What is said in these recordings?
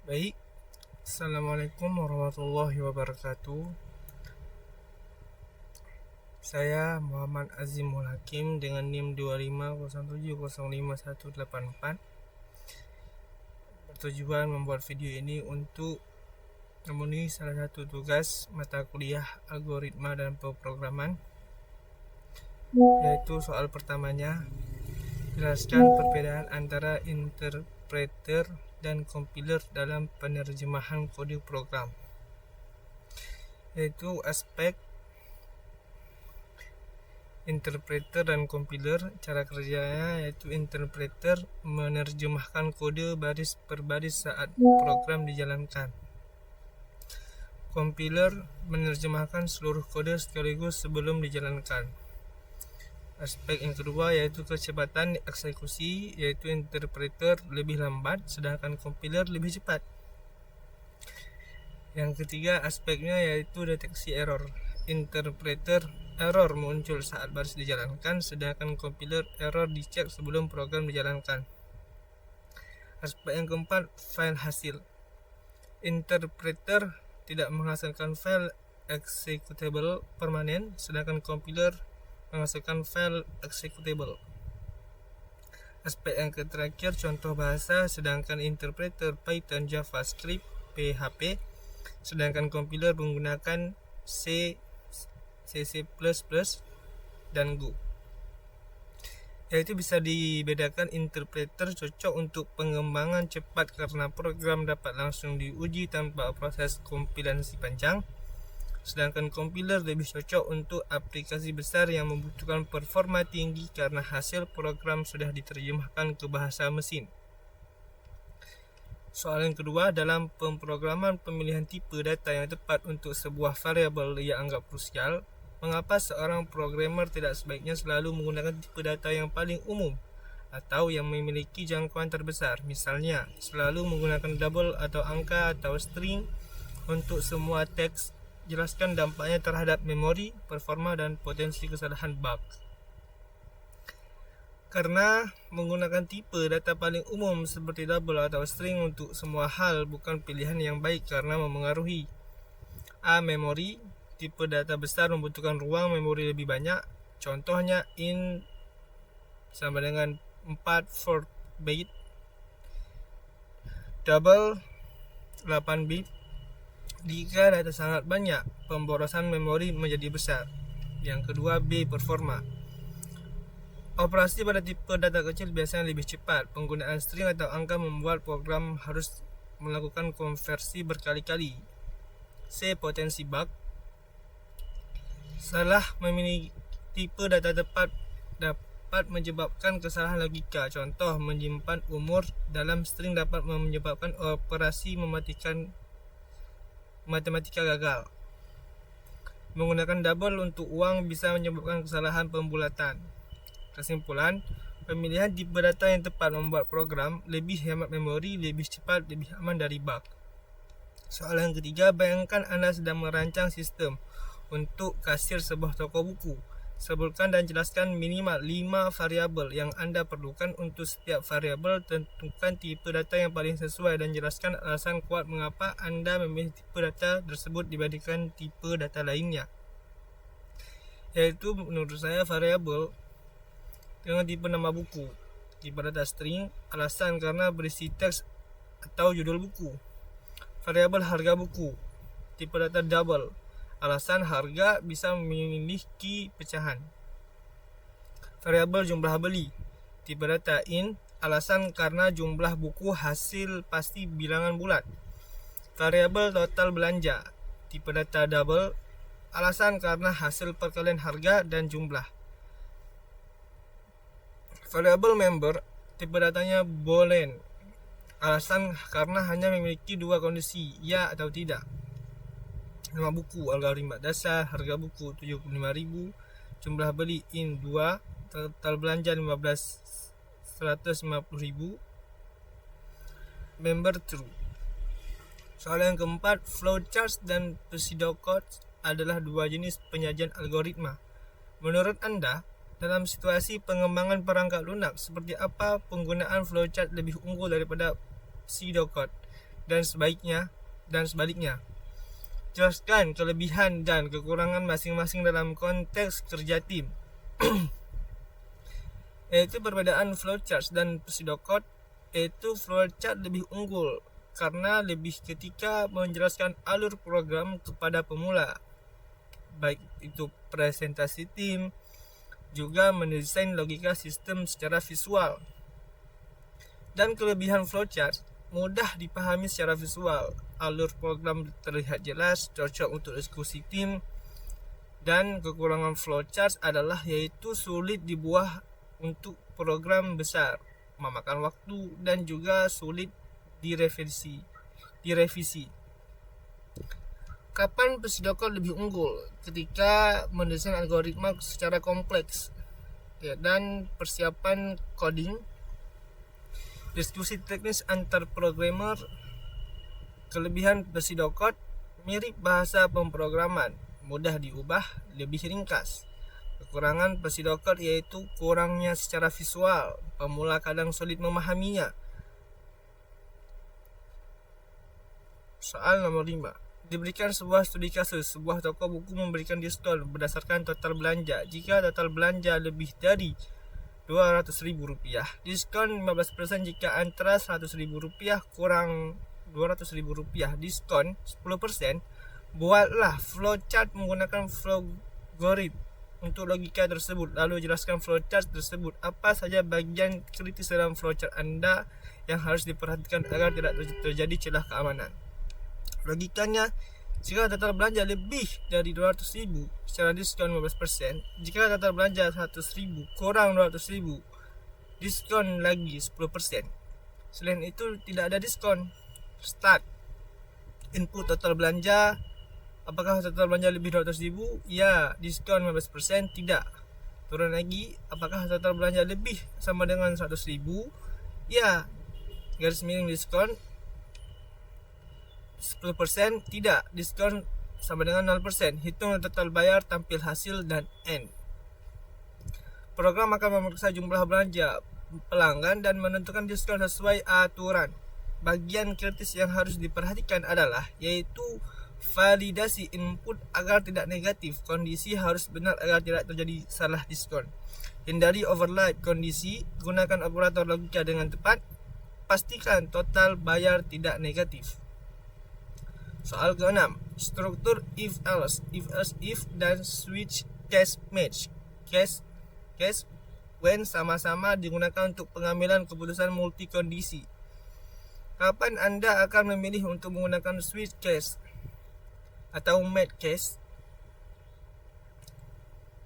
Baik, Assalamualaikum warahmatullahi wabarakatuh. Saya Muhammad Azimul Hakim dengan NIM 2507051884 bertujuan membuat video ini untuk memenuhi salah satu tugas mata kuliah algoritma dan pemrograman, yaitu soal pertamanya, jelaskan perbedaan antara interpreter dan compiler dalam penerjemahan kode program, yaitu aspek interpreter dan compiler. Cara kerjanya yaitu interpreter menerjemahkan kode baris per baris saat program dijalankan. Compiler menerjemahkan seluruh kode sekaligus sebelum dijalankan. Aspek yang kedua yaitu kecepatan eksekusi, yaitu interpreter lebih lambat sedangkan compiler lebih cepat. Yang ketiga aspeknya yaitu deteksi error. Interpreter error muncul saat baris dijalankan, sedangkan compiler error dicek sebelum program dijalankan. Aspek yang keempat, file hasil. Interpreter tidak menghasilkan file executable permanen, sedangkan compiler menghasilkan file executable. Aspek yang terakhir, contoh bahasa, sedangkan interpreter Python, JavaScript, PHP, sedangkan compiler menggunakan C, C++, dan Go. Yaitu bisa dibedakan interpreter cocok untuk pengembangan cepat karena program dapat langsung diuji tanpa proses kompilasi panjang, sedangkan compiler lebih cocok untuk aplikasi besar yang membutuhkan performa tinggi karena hasil program sudah diterjemahkan ke bahasa mesin. Soal yang kedua, dalam pemrograman pemilihan tipe data yang tepat untuk sebuah variabel yang anggap krusial, mengapa seorang programmer tidak sebaiknya selalu menggunakan tipe data yang paling umum atau yang memiliki jangkauan terbesar, misalnya selalu menggunakan double atau angka atau string untuk semua teks? Jelaskan dampaknya terhadap memori, performa, dan potensi kesalahan bug. Karena menggunakan tipe data paling umum seperti double atau string untuk semua hal bukan pilihan yang baik karena memengaruhi memori. Tipe data besar membutuhkan ruang memori lebih banyak. Contohnya int sama dengan 4 bit, double 8 bit. Jika data sangat banyak, pemborosan memori menjadi besar. Yang kedua, B, performa. Operasi pada tipe data kecil biasanya lebih cepat. Penggunaan string atau angka membuat program harus melakukan konversi berkali-kali. C, potensi bug. Salah memilih tipe data tepat dapat menyebabkan kesalahan logika. Contoh, menyimpan umur dalam string dapat menyebabkan operasi matematika gagal. Menggunakan double untuk uang bisa menyebabkan kesalahan pembulatan. Kesimpulan, pemilihan tipe data yang tepat membuat program lebih hemat memori, lebih cepat, lebih aman dari bug. Soalan yang ketiga, bayangkan Anda sedang merancang sistem untuk kasir sebuah toko buku. Sebutkan dan jelaskan minimal 5 variabel yang Anda perlukan. Untuk setiap variabel, tentukan tipe data yang paling sesuai dan jelaskan alasan kuat mengapa Anda memilih tipe data tersebut dibandingkan tipe data lainnya. Yaitu menurut saya variabel dengan tipe nama buku, tipe data string, alasan karena berisi teks atau judul buku. Variabel harga buku, tipe data double, alasan harga bisa memiliki pecahan. Variabel jumlah beli, tipe data int, alasan karena jumlah buku hasil pasti bilangan bulat. Variabel total belanja, tipe data double, alasan karena hasil perkalian harga dan jumlah. Variabel member, tipe datanya boolean, alasan karena hanya memiliki 2 kondisi, ya atau tidak. Nama buku, algoritma dasar, harga buku 75.000, jumlah beli int 2, total belanja 150.000, member true. Soal yang keempat, flowchart dan pseudocode adalah 2 jenis penyajian algoritma. Menurut Anda, dalam situasi pengembangan perangkat lunak, seperti apa penggunaan flowchart lebih unggul daripada pseudocode? dan sebaliknya. Jelaskan kelebihan dan kekurangan masing-masing dalam konteks kerja tim. Yaitu perbedaan flowchart dan pseudocode, yaitu flowchart lebih unggul karena lebih ketika menjelaskan alur program kepada pemula, baik itu presentasi tim, juga mendesain logika sistem secara visual. Dan kelebihan flowchart mudah dipahami secara visual, alur program terlihat jelas, cocok untuk diskusi tim. Dan kekurangan flowchart adalah yaitu sulit dibuat untuk program besar, memakan waktu, dan juga sulit direvisi. Kapan pseudocode lebih unggul? Ketika mendesain algoritma secara kompleks, dan persiapan coding, diskusi teknis antar programmer. Kelebihan pseudocode mirip bahasa pemrograman, mudah diubah, lebih ringkas. Kekurangan pseudocode yaitu kurangnya secara visual, pemula kadang sulit memahaminya. Soal nomor 5. Diberikan sebuah studi kasus, sebuah toko buku memberikan diskon berdasarkan total belanja. Jika total belanja lebih dari Rp200.000, diskon 15% jika antara Rp100.000 kurang Rp200.000, diskon 10%. Buatlah flowchart menggunakan flowgorit untuk logika tersebut. Lalu jelaskan flowchart tersebut. Apa saja bagian kritis dalam flowchart Anda yang harus diperhatikan agar tidak terjadi celah keamanan. Logikanya, jika total belanja lebih dari Rp200.000 secara diskon 15%, jika total belanja Rp100.000 kurang Rp200.000, diskon lagi 10%. Selain itu tidak ada diskon. Start. Input total belanja. Apakah total belanja lebih Rp200.000? Ya, diskon 15%. Tidak. Turun lagi. Apakah total belanja lebih sama dengan Rp100.000? Ya, garis miring diskon 10%. Tidak, diskon sama dengan 0%. Hitung total bayar, tampil hasil, dan end. Program akan memeriksa jumlah belanja pelanggan dan menentukan diskon sesuai aturan. Bagian kritis yang harus diperhatikan adalah yaitu validasi input agar tidak negatif. Kondisi harus benar agar tidak terjadi salah diskon. Hindari override kondisi. Gunakan operator logika dengan tepat. Pastikan total bayar tidak negatif. Soal ke-6. Struktur if else, dan switch case match. Case when sama-sama digunakan untuk pengambilan keputusan multi kondisi. Kapan Anda akan memilih untuk menggunakan switch case atau match case?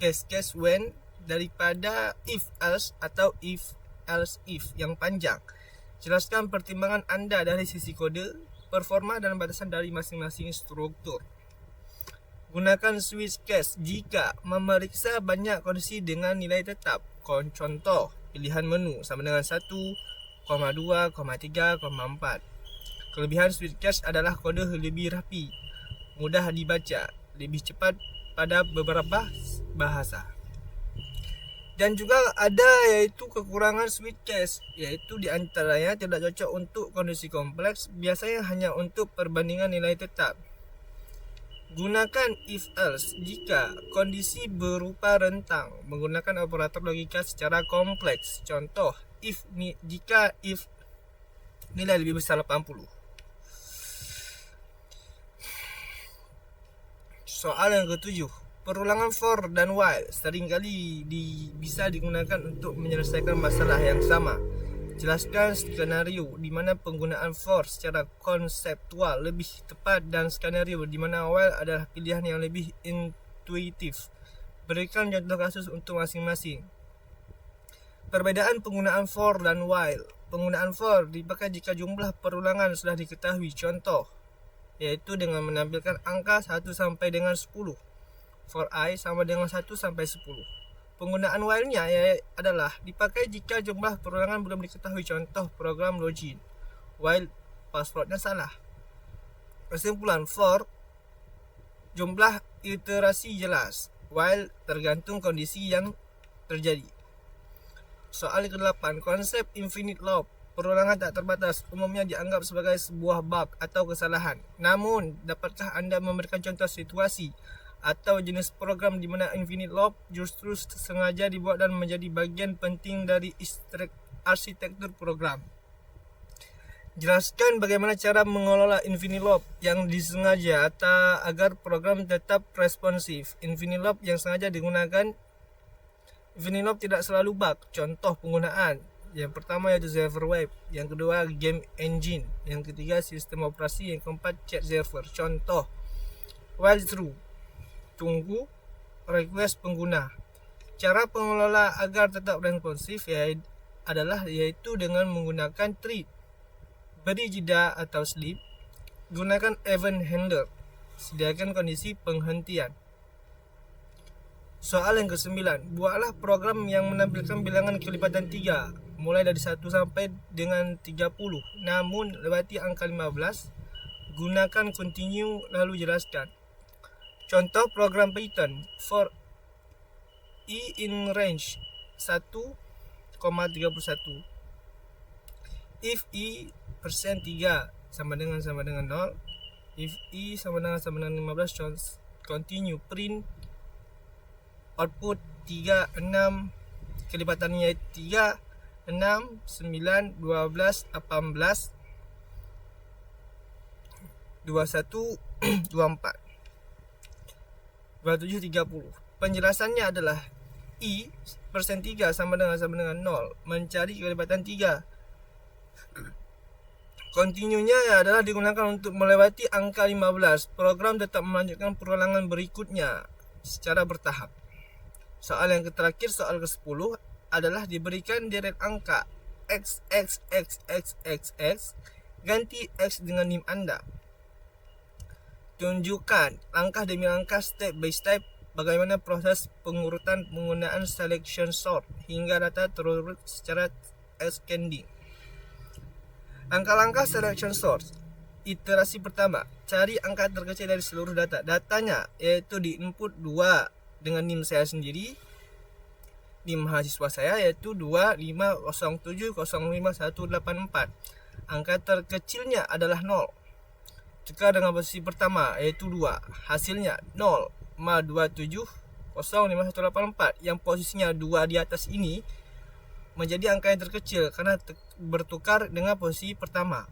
Case when daripada if else atau if else if yang panjang. Jelaskan pertimbangan Anda dari sisi kode, performa, dan batasan dari masing-masing struktur. Gunakan switch case jika memeriksa banyak kondisi dengan nilai tetap. Contoh, pilihan menu sama dengan 1, 2, 3, 4. Kelebihan switch case adalah kode lebih rapi, mudah dibaca, lebih cepat pada beberapa bahasa. Dan juga ada yaitu kekurangan switch case, yaitu diantaranya tidak cocok untuk kondisi kompleks, biasanya hanya untuk perbandingan nilai tetap. Gunakan if else jika kondisi berupa rentang, menggunakan operator logika secara kompleks. Contoh, jika nilai lebih besar 80. Soal yang ke-7. Perulangan for dan while seringkali bisa digunakan untuk menyelesaikan masalah yang sama. Jelaskan skenario di mana penggunaan for secara konseptual lebih tepat dan skenario di mana while adalah pilihan yang lebih intuitif. Berikan contoh kasus untuk masing-masing. Perbedaan penggunaan for dan while. Penggunaan for dipakai jika jumlah perulangan sudah diketahui. Contoh, yaitu dengan menampilkan angka 1 sampai dengan 10. For I sama dengan 1 sampai 10. Penggunaan while-nya adalah dipakai jika jumlah perulangan belum diketahui. Contoh, program login. While passwordnya salah. Kesimpulan, for jumlah iterasi jelas. While tergantung kondisi yang terjadi. Soal ke-8. Konsep infinite loop. Perulangan tak terbatas umumnya dianggap sebagai sebuah bug atau kesalahan. Namun, dapatkah anda memberikan contoh situasi atau jenis program di mana infinite loop justru sengaja dibuat dan menjadi bagian penting dari arsitektur program? Jelaskan bagaimana cara mengelola infinite loop yang disengaja atau agar program tetap responsif. Infinite loop yang sengaja digunakan. Infinite loop tidak selalu bug. Contoh penggunaan: yang pertama yaitu server web, yang kedua game engine, yang ketiga sistem operasi, yang keempat chat server. Contoh: while true, tunggu request pengguna. Cara pengelola agar tetap responsif yaitu dengan menggunakan treat, beri jeda atau sleep, gunakan event handler, sediakan kondisi penghentian. Soal yang ke-9, buatlah program yang menampilkan bilangan kelipatan 3 mulai dari 1 sampai dengan 30, namun lewati angka 15. Gunakan continue lalu jelaskan. Contoh program Python for i in range 1,31. If i persen 3 sama dengan 0, if i sama dengan 15, continue print output 3, 6, kelipatannya 3, 6, 9, 12, 18, 21, 24, 27, 30. Penjelasannya adalah i persen 3 sama dengan 0, mencari kelipatan 3. Continue-nya adalah digunakan untuk melewati angka 15. Program tetap melanjutkan perulangan berikutnya secara bertahap. Soal yang terakhir, soal ke-10 adalah diberikan deret angka x, ganti x dengan NIM Anda. Tunjukkan langkah demi langkah, step by step, bagaimana proses pengurutan penggunaan selection sort hingga data terurut secara ascending. Langkah-langkah selection sort. Iterasi pertama, cari angka terkecil dari seluruh data. Datanya yaitu di input 2 dengan NIM saya sendiri, NIM mahasiswa saya yaitu 250705184. Angka terkecilnya adalah 0. Tukar dengan posisi pertama yaitu 2. Hasilnya 0,27055184. Yang posisinya 2 di atas ini menjadi angka yang terkecil karena bertukar dengan posisi pertama.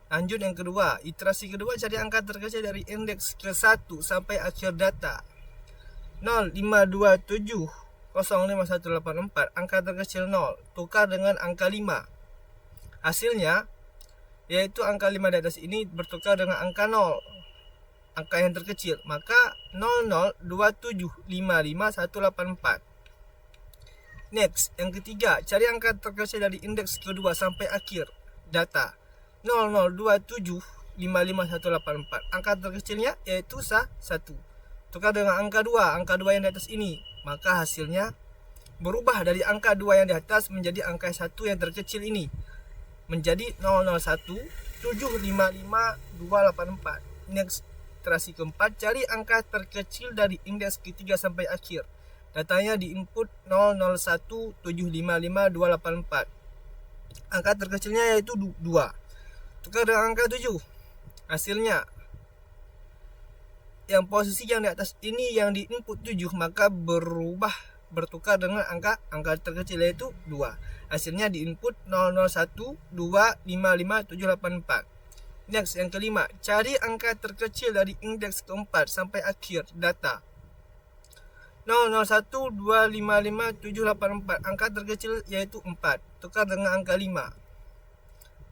Lanjut yang kedua, iterasi kedua, cari angka terkecil dari indeks ke-1 sampai akhir data. 0,527055184, angka terkecil 0, tukar dengan angka 5. Hasilnya yaitu angka 5 di atas ini bertukar dengan angka 0, angka yang terkecil, maka 002755184. Next, yang ketiga, cari angka terkecil dari indeks kedua sampai akhir data. 002755184, angka terkecilnya yaitu 1. Tukar dengan angka 2 yang di atas ini, maka hasilnya berubah dari angka 2 yang di atas menjadi angka 1 yang terkecil ini, menjadi 001755284. Next, iterasi keempat, cari angka terkecil dari indeks ketiga sampai akhir. Datanya di input 001755284. Angka terkecilnya yaitu 2. Tukar dengan angka 7. Hasilnya yang posisi yang di atas ini yang di input 7, maka bertukar dengan angka terkecil yaitu 2. Hasilnya di input 001255784. Next, yang kelima, cari angka terkecil dari indeks keempat sampai akhir data. 001255784, angka terkecil yaitu 4. Tukar dengan angka 5.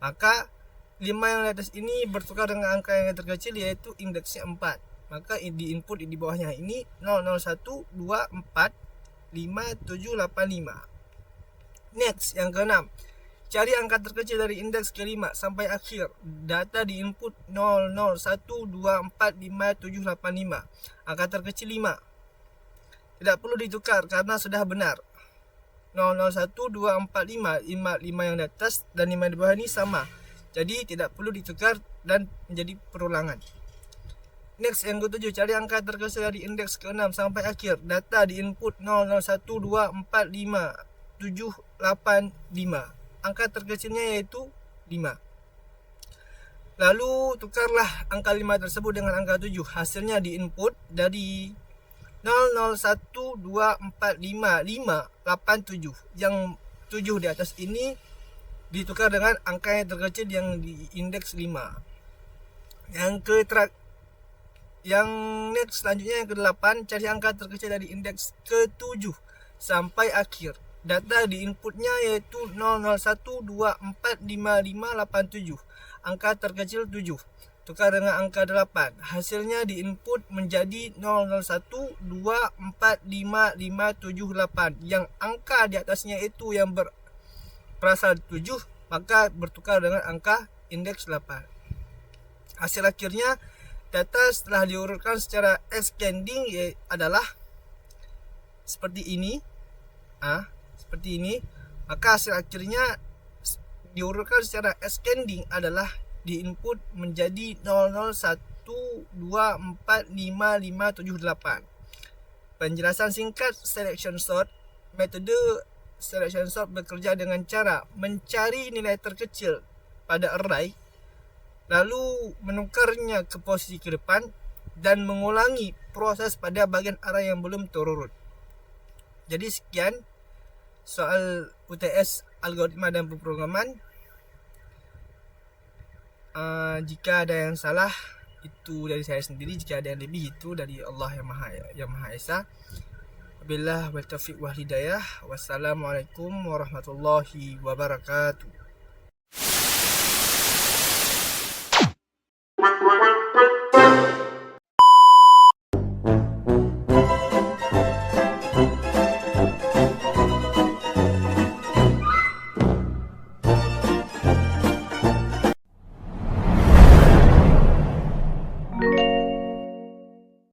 Maka 5 yang di atas ini bertukar dengan angka yang terkecil yaitu indeksnya 4. Maka di input di bawahnya ini 001245785. Next, yang keenam, cari angka terkecil dari indeks ke-5 sampai akhir. Data di input 001245785. Angka terkecil 5. Tidak perlu ditukar karena sudah benar. 0012455 yang di atas dan 5 di bawah ini sama. Jadi tidak perlu ditukar dan menjadi perulangan. Next, yang ke-7, cari angka terkecil dari indeks ke-6 sampai akhir. Data di input 001245785. angka terkecilnya yaitu 5. Lalu tukarlah angka 5 tersebut dengan angka 7. Hasilnya di input dari 001245587. Yang 7 di atas ini ditukar dengan angka yang terkecil yang di indeks 5. Yang next selanjutnya yang ke-8, cari angka terkecil dari indeks ke-7 sampai akhir. Data di inputnya yaitu 001245587. Angka terkecil 7. Tukar dengan angka 8. Hasilnya di input menjadi 001245578. Yang angka di atasnya itu yang berasal 7, maka bertukar dengan angka indeks 8. Hasil akhirnya data setelah diurutkan secara ascending adalah seperti ini. Seperti ini. Maka hasil akhirnya diurutkan secara ascending adalah di input menjadi 001245578. Penjelasan singkat selection sort. Metode selection sort bekerja dengan cara mencari nilai terkecil pada array, lalu menukarnya ke posisi ke depan dan mengulangi proses pada bagian array yang belum terurut. Jadi sekian soal UTS algoritma dan pemrograman. Jika ada yang salah itu dari saya sendiri, jika ada yang lebih itu dari Allah yang Maha Esa. Wabillahi taufiq wal hidayah. Wassalamualaikum warahmatullahi wabarakatuh.